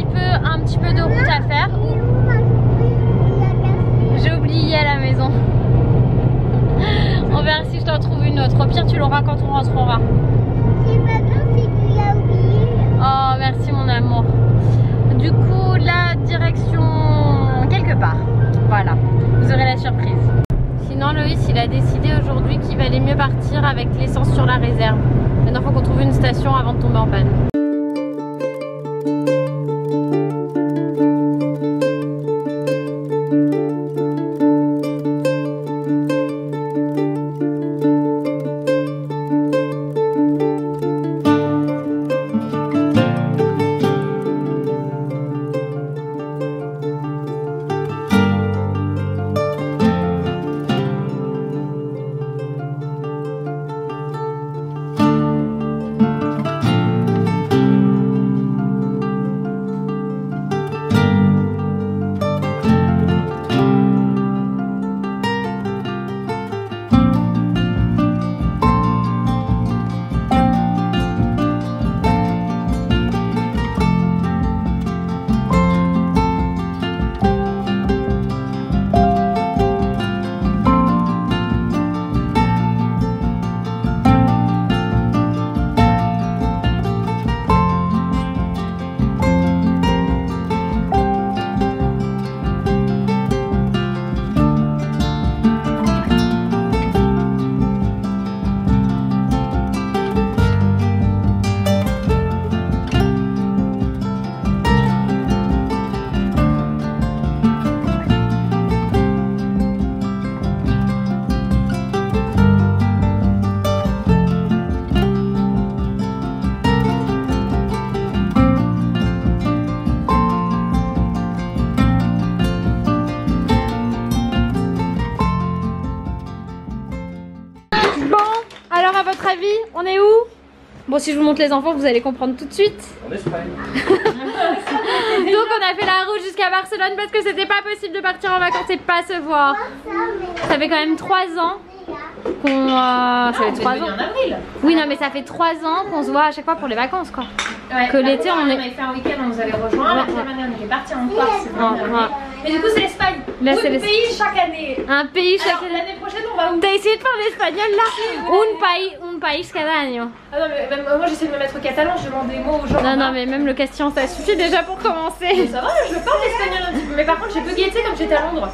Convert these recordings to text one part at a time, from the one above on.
petit peu de route à faire. J'ai oublié à la maison. On verra si je t'en trouve une autre. Au pire, tu l'auras quand on rentrera. C'est pas grave si tu l'as oublié. Oh, merci mon amour. Du coup, la direction quelque part. Voilà, vous aurez la surprise. Sinon, Loïs, il a décidé aujourd'hui qu'il valait mieux partir avec l'essence sur la réserve. Maintenant, il faut qu'on trouve une station avant de tomber en panne. On est où? Bon, si je vous montre les enfants, vous allez comprendre tout de suite. En Espagne. Donc on a fait la route jusqu'à Barcelone parce que c'était pas possible de partir en vacances et pas se voir. Ça fait quand même 3 ans qu'on... ça fait 3 ans. En avril. Oui, non, mais ça fait 3 ans qu'on se voit à chaque fois pour les vacances, quoi. Ouais, que l'été on est... avait fait un week-end, on nous avait rejoint. La deuxième année, on était parti en Corse. Mais du coup, c'est l'Espagne. Là, c'est un pays chaque année. Un pays chaque année. L'année prochaine, on va où? T'as essayé de parler espagnol là? Un país cada año. Ah non, mais même, moi j'essaie de me mettre au catalan, je demande des mots aux gens. Non, non, mais même le castillan ça suffit déjà pour commencer. Ça va, je parle espagnol un petit peu. Mais par contre, j'ai bugué, tu sais, comme j'étais à Londres.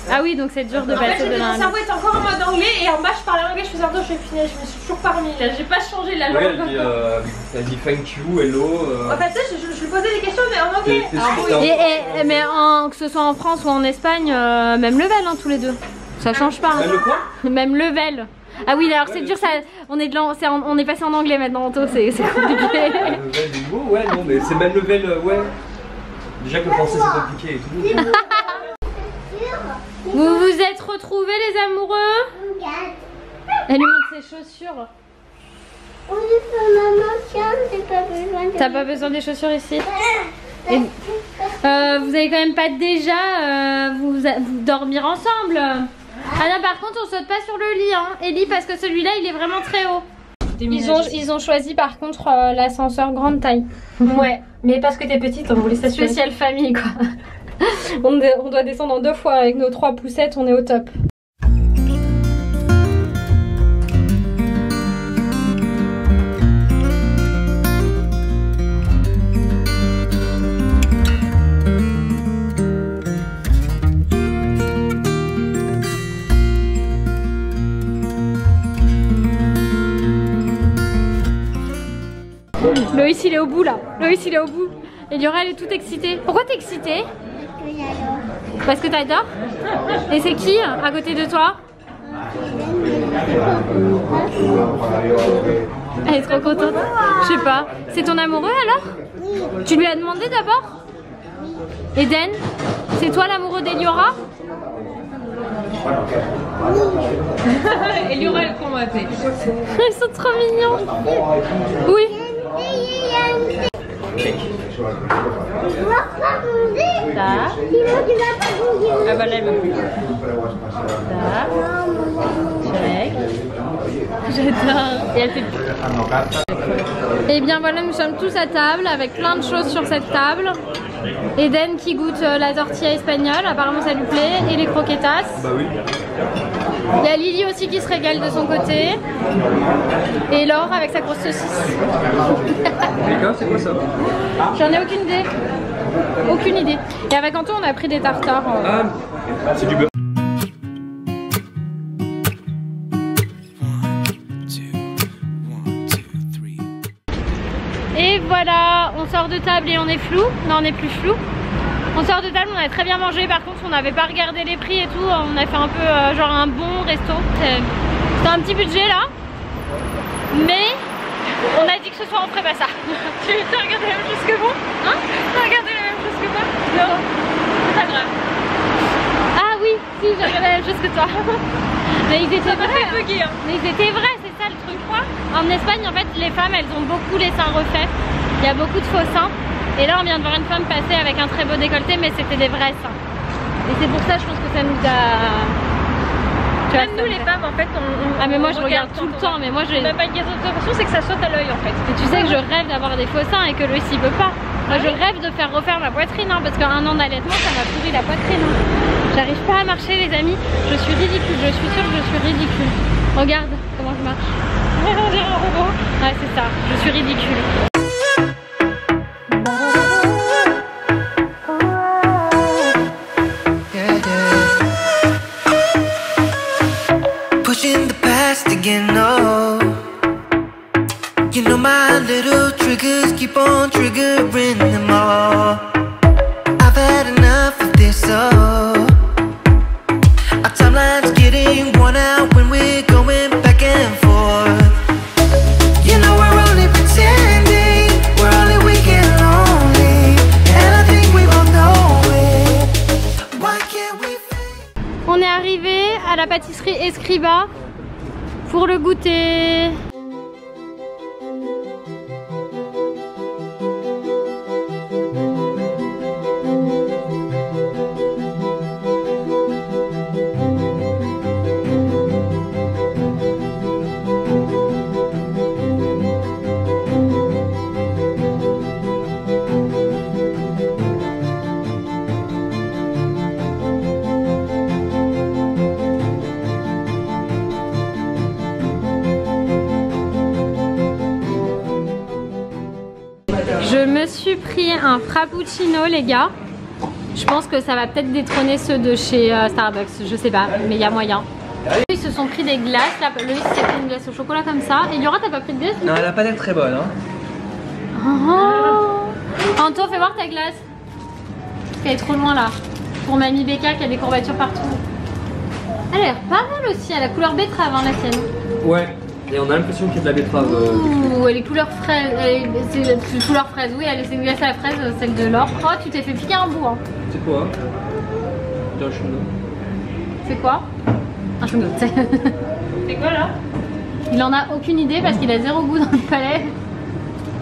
Ah oui, donc c'est dur de passer de l'un. Mon cerveau est encore en mode anglais et en bas je parlais anglais, je faisais un dos, je suis finie, je me suis toujours pas remis là, j'ai pas changé la langue. Elle dit thank you, hello. En fait, je lui posais des questions mais en anglais. Mais que ce soit en France ou en Espagne, même level hein, tous les deux. Ça change pas. Même le quoi? Même level. Ah oui, alors c'est dur, ça, on est passé en anglais maintenant, Anto, c'est compliqué. Level du mot, ouais, non, mais c'est même level, ouais. Déjà que le français c'est compliqué et tout. Vous vous êtes retrouvés les amoureux? Elle lui montre ses chaussures. T'as pas besoin des chaussures ici? Et, vous avez quand même pas déjà vous dormir ensemble. Ah non, par contre on saute pas sur le lit hein, Ellie, parce que celui-là il est vraiment très haut. Ils ont choisi par contre l'ascenseur grande taille. Ouais, mais parce que t'es petite on voulait s'assurer. Spécial famille quoi. On doit descendre en 2 fois avec nos 3 poussettes, on est au top. Loïs il est au bout là, Loïs il est au bout. Eliora elle est toute excitée. Pourquoi t'es excitée? Parce que t'adores. Et c'est qui à côté de toi? Elle est trop contente. Je sais pas. C'est ton amoureux alors? Tu lui as demandé d'abord? Eden, c'est toi l'amoureux d'Eliora? Eliora elle convoitait. Ils sont trop mignons. Oui. Ça. Ah bah là elle veut plus. Ça. Check. J'adore. Et elle fait. Et bien voilà, nous sommes tous à table avec plein de choses sur cette table. Eden qui goûte la tortilla espagnole, apparemment ça lui plaît, et les croquetas. Bah oui. Il y a Lily aussi qui se régale de son côté. Et Laure avec sa grosse saucisse. Les gars, c'est quoi ça? J'en ai aucune idée. Aucune idée. Et avec Anto, on a pris des tartares. Ah, c'est du beurre. Et voilà, on sort de table et on est flou. Non, on n'est plus flou. On sort de table, on a très bien mangé. Par contre, on n'avait pas regardé les prix et tout. On a fait un peu genre un bon resto. C'était un petit budget là. Mais on a dit que ce soir on ferait pas ça. Tu as regardé la même chose que moi? Hein? Tu as regardé la même chose que moi? Non, c'est pas grave. Ah oui, si, j'ai regardé la même chose que toi. Mais ils étaient vrais. Hein. Mais ils étaient vrais, c'est ça le truc. En Espagne, en fait, les femmes, elles ont beaucoup les seins refaits. Il y a beaucoup de faux seins. Et là, on vient de voir une femme passer avec un très beau décolleté, mais c'était des vrais seins. Et c'est pour ça, je pense que ça nous a... Tu vois, même nous, les femmes, en fait, Ah, mais moi, je regarde tout le temps. Mais moi, je... Même pas une question, c'est que ça saute à l'œil, en fait. Et tu sais que je rêve d'avoir des faux seins et que Loïs, il peut pas. Moi, je rêve de faire refaire ma poitrine, hein, parce qu'un an d'allaitement, ça m'a pourri la poitrine. Hein. J'arrive pas à marcher, les amis. Je suis ridicule. Je suis sûre que je suis ridicule. Regarde comment je marche. On dirait un robot. Ouais, c'est ça. Je suis ridicule. Pushing the past again, no. You know my little triggers keep on triggering them all. I've had enough of this, oh. Our timeline's getting worn out when we're going back and forth. You know we're only pretending, we're only weak and lonely, and I think we both know it. Why can't we fake? On est arrivé à la pâtisserie Escriba pour le goûter. Je me suis pris un frappuccino, les gars. Je pense que ça va peut-être détrôner ceux de chez Starbucks, je sais pas, mais il y a moyen. Ils se sont pris des glaces, là, Loïs s'est pris une glace au chocolat comme ça. Et Laura, t'as pas pris de glace? Non, elle a pas l'air très bonne, hein. Oh. Anto, fais voir ta glace. Parce qu'elle est trop loin là. Pour mamie Becca qui a des courbatures partout. Elle a l'air pas mal aussi, elle a la couleur betterave, hein, la sienne. Ouais, et on a l'impression qu'il y a de la betterave. Ouh, elle est couleur fraise. C'est couleur fraise, oui, c'est une glace à la fraise, celle de Laure. Oh, tu t'es fait piquer un bout, hein. C'est quoi? C'est un chewing-gum. C'est quoi? Un chewing-gum, C'est quoi là? Il en a aucune idée parce qu'il a zéro goût dans le palais.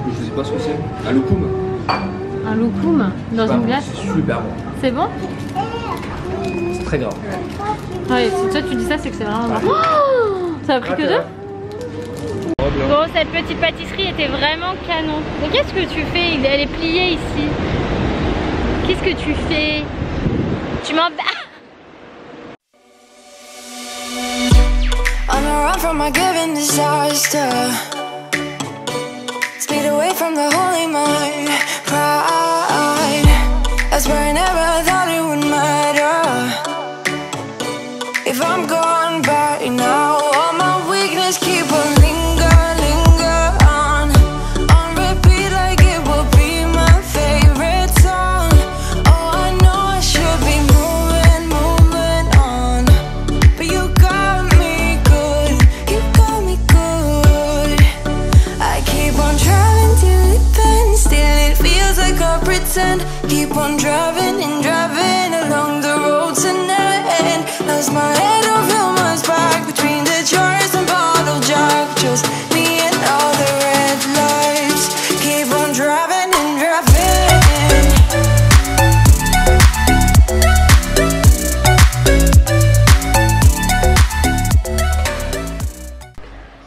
Je sais pas ce que c'est. Un loukoum. Un loukoum dans une glace. C'est super bon. C'est bon? C'est très grave. Ouais, si toi tu dis ça, c'est que c'est vraiment bon. Oh, ça a pris que deux? Bon, cette petite pâtisserie était vraiment canon. Mais qu'est-ce que tu fais? Elle est pliée ici. Qu'est-ce que tu fais? Tu m'en... On the run from my given disaster. Speed away from the holy mind. Pride. That's where I never thought it would matter. If I'm gone by now, all my weakness keep on linger on repeat like it will be my favorite song. Oh, I know I should be moving on, but you got me good, you got me good. I keep on driving till it bends, still it feels like I pretend. Keep on driving and driving along the road to end. Lost my head over my back between the jars and bottle jack. Just me and all the red lights. Keep on driving and driving.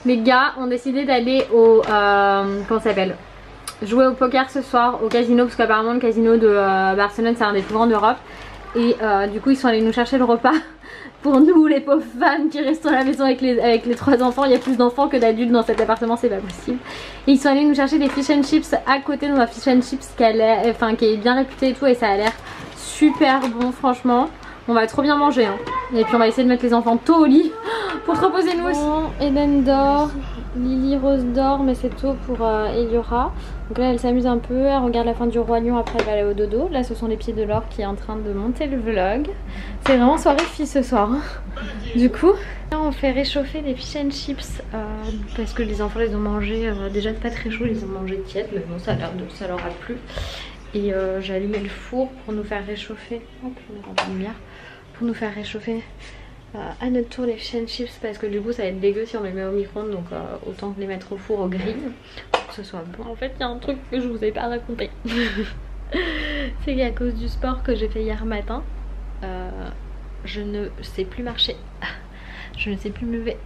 Les gars ont décidé d'aller au comment ça s'appelle, jouer au poker ce soir au casino, parce qu'apparemment le casino de Barcelone c'est un des plus grands d'Europe. Et du coup ils sont allés nous chercher le repas pour nous les pauvres femmes qui restons à la maison avec les 3 enfants. Il y a plus d'enfants que d'adultes dans cet appartement, c'est pas possible. Et ils sont allés nous chercher des fish and chips à côté dans un fish and chips qui est bien réputé et tout, et ça a l'air super bon franchement. On va trop bien manger hein. Et puis on va essayer de mettre les enfants tôt au lit pour se reposer nous aussi. Eden dort, Lily Rose dort, mais c'est tôt pour Eliora. Donc là elle s'amuse un peu, elle regarde la fin du Roi Lion, après elle va aller au dodo. Là ce sont les pieds de Laure qui est en train de monter le vlog. C'est vraiment soirée fille ce soir hein. Du coup là, on fait réchauffer les fish and chips parce que les enfants les ont mangés déjà pas très chaud, ils les ont mangés tièdes, mais bon ça leur a plu. Et j'ai allumé le four pour nous faire réchauffer. Hop, on est en lumière. Pour nous faire réchauffer à notre tour les fish and chips, parce que du coup ça va être dégueu si on les met au micro-ondes, donc autant les mettre au four au grill pour que ce soit bon. En fait il y a un truc que je vous ai pas raconté. C'est qu'à cause du sport que j'ai fait hier matin, je ne sais plus marcher, je ne sais plus me lever,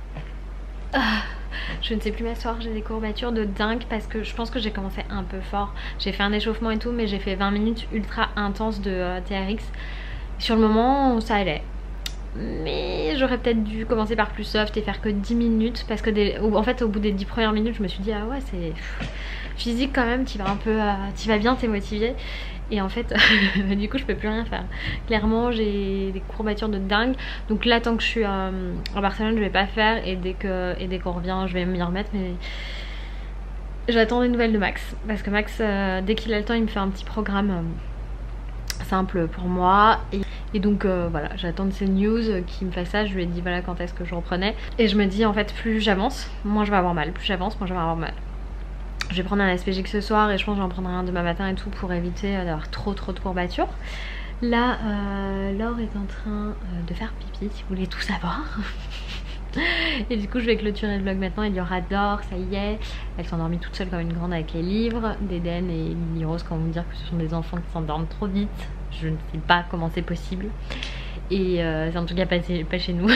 je ne sais plus m'asseoir, j'ai des courbatures de dingue parce que je pense que j'ai commencé un peu fort. J'ai fait un échauffement et tout, mais j'ai fait 20 minutes ultra intense de TRX. Sur le moment ça allait, mais j'aurais peut-être dû commencer par plus soft et faire que 10 minutes parce que en fait au bout des 10 premières minutes je me suis dit ah ouais c'est physique quand même, tu vas un peu, tu vas bien, t'es motivée. Et en fait du coup je peux plus rien faire. Clairement j'ai des courbatures de dingue. Donc là tant que je suis à Barcelone je vais pas faire, et dès qu'on revient je vais m'y remettre. Mais j'attends des nouvelles de Max, parce que Max dès qu'il a le temps il me fait un petit programme simple pour moi, et donc voilà, j'attends de ces news qui me fasse ça. Je lui ai dit voilà quand est-ce que je reprenais, et je me dis en fait plus j'avance moins je vais avoir mal, plus j'avance moins je vais avoir mal. Je vais prendre un SPGX ce soir et je pense que j'en prendrai un demain matin et tout pour éviter d'avoir trop de courbatures. Là Laure est en train de faire pipi si vous voulez tout savoir. Et du coup je vais clôturer le vlog maintenant. Eliora dort, ça y est, elle s'est endormie toute seule comme une grande avec les livres. d'Eden et Lily Rose, quand on me dire que ce sont des enfants qui s'endorment trop vite, je ne sais pas comment c'est possible. Et c'est en tout cas pas chez nous.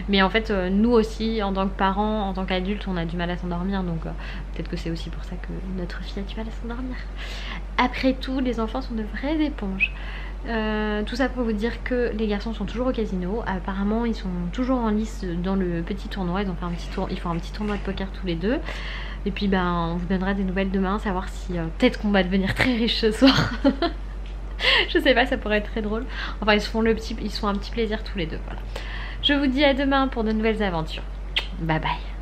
Mais en fait nous aussi en tant que parents, en tant qu'adultes, on a du mal à s'endormir. Donc peut-être que c'est aussi pour ça que notre fille a du mal à s'endormir. Après tout les enfants sont de vraies éponges. Tout ça pour vous dire que les garçons sont toujours au casino. Apparemment ils sont toujours en lice dans le petit tournoi. Ils font un petit tournoi de poker tous les deux. Et puis ben on vous donnera des nouvelles demain, savoir si peut-être qu'on va devenir très riche ce soir. Je sais pas, ça pourrait être très drôle. Enfin ils se font un petit plaisir tous les deux. Voilà. Je vous dis à demain pour de nouvelles aventures. Bye bye.